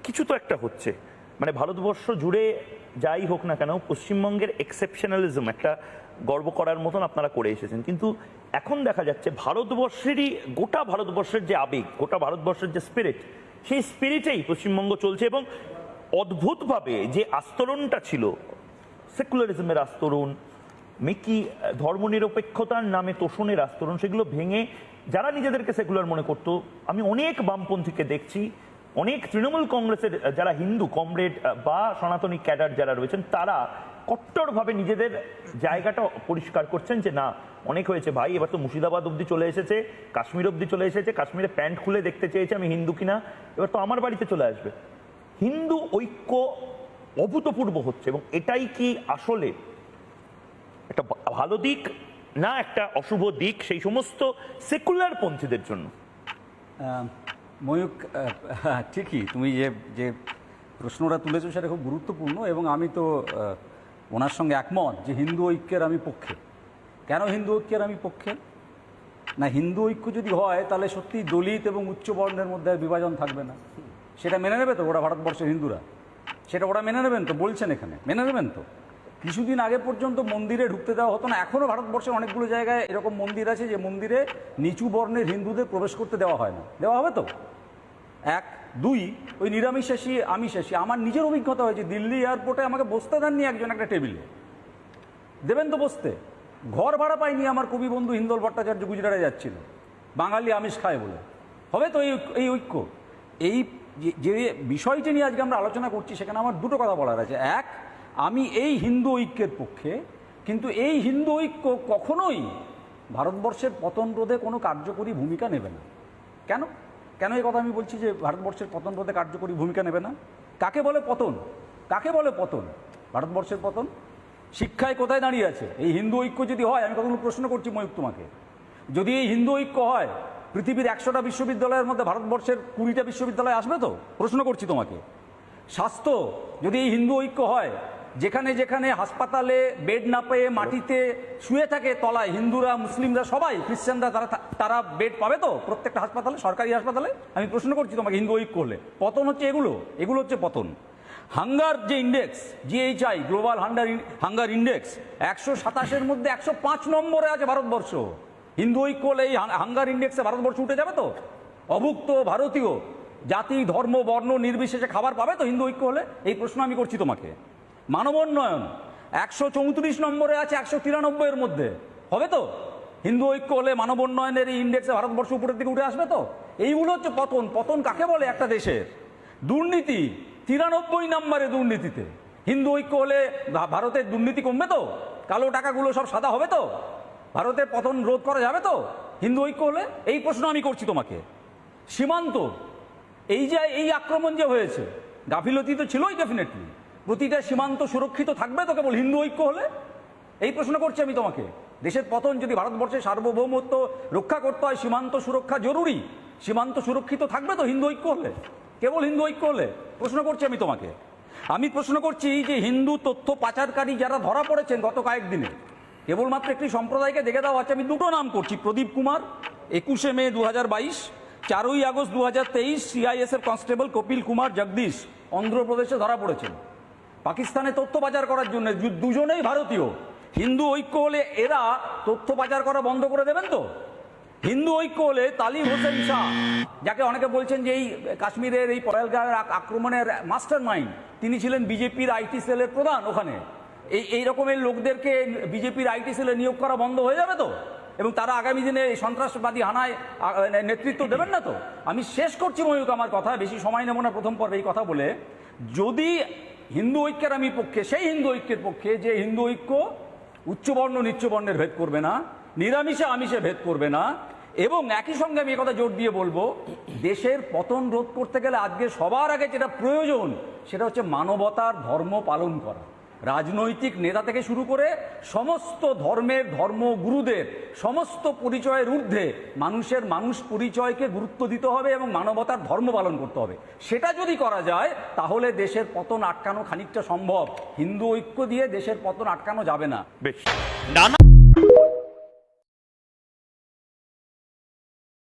কিছু তো একটা হচ্ছে। মানে ভারতবর্ষ জুড়ে যাই হোক না কেন, পশ্চিমবঙ্গের এক্সেপশনালিজম একটা গর্ব করার মতন আপনারা করে এসেছেন, কিন্তু এখন দেখা যাচ্ছে ভারতবর্ষেরই, গোটা ভারতবর্ষের যে আবেগ, গোটা ভারতবর্ষের যে স্পিরিট, সেই স্পিরিটেই পশ্চিমবঙ্গ চলছে। এবং অদ্ভুতভাবে যে আস্তরণটা ছিল, সেকুলারিজমের আস্তরণ, মেকি ধর্মনিরপেক্ষতার নামে তোষণের আস্তরণ, সেগুলো ভেঙে যারা নিজেদেরকে সেকুলার মনে করতো, আমি অনেক বামপন্থীকে দেখছি, অনেক তৃণমূল কংগ্রেসের যারা হিন্দু কমরেড বা সনাতনী ক্যাডার যারা রয়েছেন, তারা কট্টরভাবে নিজেদের জায়গাটা পরিষ্কার করছেন যে না, অনেক হয়েছে ভাই, এবার তো মুর্শিদাবাদ অব্দি চলে এসেছে, কাশ্মীর অব্দি চলে এসেছে, কাশ্মীরে প্যান্ট খুলে দেখতে চেয়েছে আমি হিন্দু কিনা, এবার তো আমার বাড়িতে চলে আসবে। হিন্দু ঐক্য অভূতপূর্ব হচ্ছে, এবং এটাই কি আসলে একটা ভালো দিক না একটা অশুভ দিক সেই সমস্ত সেকুলার পন্থীদের জন্য? ময়ূক, ঠিকই তুমি যে যে প্রশ্নটা তুলেছো সেটা খুব গুরুত্বপূর্ণ, এবং আমি তো ওনার সঙ্গে একমত যে হিন্দু ঐক্যের আমি পক্ষে। কেন হিন্দু ঐক্যের আমি পক্ষে? না, হিন্দু ঐক্য যদি হয় তাহলে সত্যি দলিত এবং উচ্চবর্ণের মধ্যে বিভাজন থাকবে না। সেটা মেনে নেবে তো ওরা, ভারতবর্ষের হিন্দুরা? সেটা ওরা মেনে নেবেন তো? বলছেন এখানে মেনে নেবেন তো? কিছুদিন আগে পর্যন্ত মন্দিরে ঢুকতে দেওয়া হতো না। এখনও ভারতবর্ষের অনেকগুলো জায়গায় এরকম মন্দির আছে যে মন্দিরে নিচু বর্ণের হিন্দুদের প্রবেশ করতে দেওয়া হয় না। দেওয়া হবে তো? এক। দুই, ওই নিরামিষাশী আমিষাশী, আমার নিজের অভিজ্ঞতা হয়েছে, দিল্লি এয়ারপোর্টে আমাকে বসতে দেননি একজন একটা টেবিলে। দেবেন তো বসতে? ঘর ভাড়া পাইনি আমার কবি বন্ধু হিন্দল ভট্টাচার্য গুজরাটে যাচ্ছিল, বাঙালি আমিষ খায় বলে। হবে তো এই ঐক্য? এই যে বিষয়টি নিয়ে আজকে আমরা আলোচনা করছি, সেখানে আমার দুটো কথা বলার আছে। এক, আমি এই হিন্দু ঐক্যের পক্ষে, কিন্তু এই হিন্দু ঐক্য কখনোই ভারতবর্ষের পতন রোধে কোনো কার্যকরী ভূমিকা নেবে না। কেন কেন এই কথা আমি বলছি যে ভারতবর্ষের পতন রোধে কার্যকরী ভূমিকা নেবে না? কাকে বলে পতন? কাকে বলে পতন? ভারতবর্ষের পতন শিক্ষায় কোথায় দাঁড়িয়ে আছে? এই হিন্দু ঐক্য যদি হয়, আমি কতগুলো প্রশ্ন করছি ময়ূক তোমাকে, যদি এই হিন্দু ঐক্য হয়, পৃথিবীর 100টা বিশ্ববিদ্যালয়ের মধ্যে ভারতবর্ষের 20টা বিশ্ববিদ্যালয় আসবে তো? প্রশ্ন করছি তোমাকে। স্বাস্থ্য যদি এই হিন্দু ঐক্য হয়, যেখানে যেখানে হাসপাতালে বেড না পেয়ে মাটিতে শুয়ে থাকে তলায় হিন্দুরা, মুসলিমরা, সবাই, খ্রিস্টানরা, তারা বেড পাবে তো প্রত্যেকটা হাসপাতালে, সরকারি হাসপাতালে? আমি প্রশ্ন করছি তোমাকে, হিন্দু ঐক্য হলে পতন হচ্ছে এগুলো হচ্ছে পতন। হাঙ্গার যে index, GHI, global hunger index, 127-এর মধ্যে 105 নম্বরে আছে ভারতবর্ষ। হিন্দু ঐক্য হলে এই হাঙ্গার ইন্ডেক্সে ভারতবর্ষ উঠে যাবে তো? অভুক্ত ভারতীয় জাতি, ধর্ম, বর্ণ নির্বিশেষে খাবার পাবে তো হিন্দু ঐক্য হলে? এই প্রশ্ন আমি করছি তোমাকে। মানবোন্নয়ন 134 নম্বরে আছে 193-এর মধ্যে। হবে তো? হিন্দু ঐক্য হলে মানবোন্নয়নের এই ইন্ডেক্সে ভারতবর্ষ উপরের দিকে উঠে আসবে তো? এইগুলো হচ্ছে পতন। পতন কাকে বলে একটা দেশের? দুর্নীতি 93 নম্বরে দুর্নীতিতে। হিন্দু ঐক্য হলে ভারতের দুর্নীতি কমবে তো? কালো টাকাগুলো সব সাদা হবে তো? ভারতের পতন রোধ করা যাবে তো হিন্দু ঐক্য হলে? এই প্রশ্ন আমি করছি তোমাকে। সীমান্ত, এই আক্রমণ যে হয়েছে, গাফিলতি তো ছিলই ডেফিনেটলি। প্রতিটা সীমান্ত সুরক্ষিত থাকবে তো কেবল হিন্দু ঐক্য হলে? এই প্রশ্ন করছি আমি তোমাকে। দেশের পতন যদি ভারতবর্ষের সার্বভৌমত্ব রক্ষা করতে হয়, সীমান্ত সুরক্ষা জরুরি। সীমান্ত সুরক্ষিত থাকবে তো হিন্দু ঐক্য হলে? কেবল হিন্দু ঐক্য হলে? প্রশ্ন করছি আমি তোমাকে। আমি প্রশ্ন করছি যে হিন্দু তথ্য পাচারকারী যারা ধরা পড়েছেন গত কয়েকদিনে, কেবলমাত্র একটি সম্প্রদায়কে দেখে দেওয়া হচ্ছে। আমি দুটো নাম করছি। প্রদীপ কুমার, 21শে মে 2022, 4ই August 2023 CISF constable Kapil Kumar Jagdish অন্ধ্রপ্রদেশে ধরা পড়েছেন পাকিস্তানে তথ্য পাচার করার জন্য। দুজনেই ভারতীয়। হিন্দু ঐক্য হলে এরা তথ্য পাচার করা বন্ধ করে দেবেন তো? হিন্দু ঐক্য হলে তালিম হোসেন শাহ, যাকে অনেকে বলছেন যে এই কাশ্মীরের এই পহেলগাঁওয়ের আক্রমণের মাস্টার মাইন্ড, তিনি ছিলেন বিজেপির আইটি সেলের প্রধান। ওখানে এই রকমের লোকদেরকে বিজেপির আইটি সেলে নিয়োগ করা বন্ধ হয়ে যাবে তো? এবং তারা আগামী দিনে এই সন্ত্রাসবাদী হানায় নেতৃত্ব দেবেন না তো? আমি শেষ করছি ময়ূক আমার কথা, বেশি সময় নেব না প্রথম পর্বে এই কথা বলে। যদি হিন্দু ঐক্যের আমি পক্ষে, সেই হিন্দু ঐক্যের পক্ষে যে হিন্দু ঐক্য উচ্চবর্ণ নিচ্চবর্ণের ভেদ করবে না, নিরামিষে আমিষে ভেদ করবে না, এবং একই সঙ্গে আমি কথা জোর দিয়ে বলবো, দেশের পতন রোধ করতে গেলে আজকে সবার আগে যেটা প্রয়োজন সেটা হচ্ছে মানবতার ধর্ম পালন করা। রাজনৈতিক নেতা থেকে শুরু করে সমস্ত ধর্মের ধর্মগুরুদের সমস্ত পরিচয়ের ঊর্ধ্বে মানুষ পরিচয়কে গুরুত্ব দিতে হবে এবং মানবতার ধর্ম পালন করতে হবে। সেটা যদি করা যায় তাহলে দেশের পতন আটকানো খানিকটা সম্ভব। হিন্দু ঐক্য দিয়ে দেশের পতন আটকানো যাবে না। বেশ, নানা